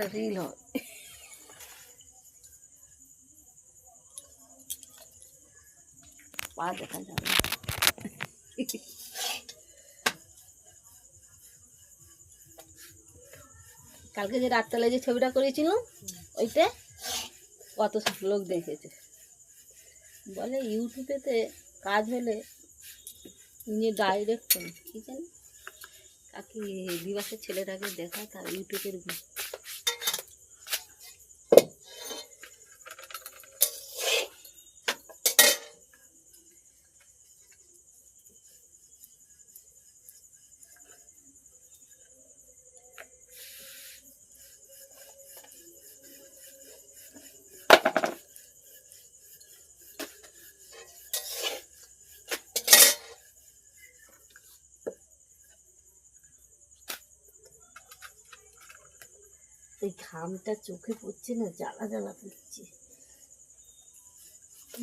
একটা রিল হয়। পা দেখা যাবে না। কালকে যে রাততলায় যে ছবিটা করেছিলাম ওইতে কত লোক দেখেছে, বলে ইউটিউবেতে কাজ হলে নিজে ডাইরেক্ট কি জানি কাকি দিবসের ছেলেটাকে দেখা তার ইউটিউবের এই ঘামটা চোখে পড়ছে না, জ্বালা জ্বালা পড়ছে।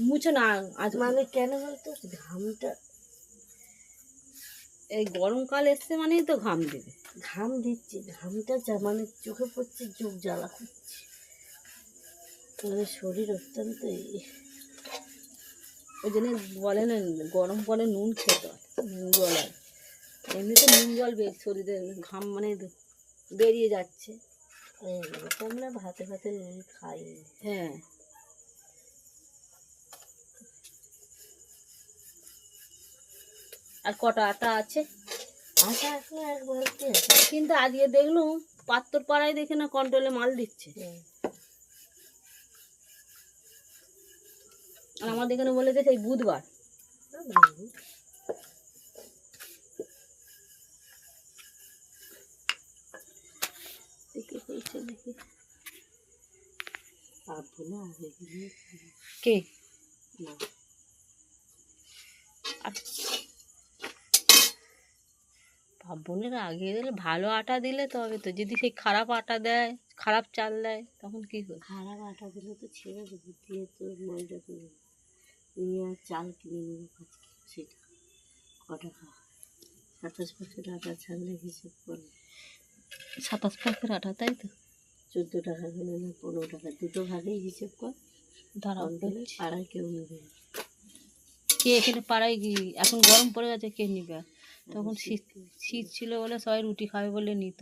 মুছো না আজ, মানে কেন বলতো ঘামটা, এই গরমকাল এসছে মানেই তো ঘাম দেবে, ঘাম দিচ্ছে, ঘামটা মানে চোখে পড়ছে, চোখ জ্বালা করছে, মানে শরীর অত্যন্ত ওই জন্য বলে না গরম পরে নুন খেতে হয়, নুন জল আর এমনিতে নুন জল শরীরে ঘাম মানে বেরিয়ে যাচ্ছে। আমরা ভাতে ভাতে নুন খাই। হ্যাঁ আর কটা আটা আছে, আটা আসলে এক বালতি আছে, কিন্তু আজকে দেখলুম পাত্তর পাড়ায় দেখে না কন্ট্রোলে মাল দিচ্ছে। আর আমাদের এখানে বলেছে সেই বুধবার। দেখি কে বোনের আগে দিলে ভালো আটা দিলে তবে তো, যদি সেই খারাপ আটা দেয়, খারাপ চাল দেয় তখন কি করে? খারাপ আটা দিলে তো ছেড়ে দেবো, দিয়ে তো ময়দা করে নিয়ে আর চাল কিনে নেবো, সেটা কটা খাওয়া 27 প্যাকেট আটা ছাড়লে হিসেব করে 27 প্যাকেট আটা, তাই তো 14 টাকা কিনে না 15 টাকা, দুটো ভাগেই হিসেব কর। দাঁড়াও পাড়ায় কেউ নেবে কে, এখানে পাড়ায় কি এখন গরম পড়ে গেছে কে নিবে? তখন শীত ছিল বলে সবাই রুটি খাবে বলে নিত।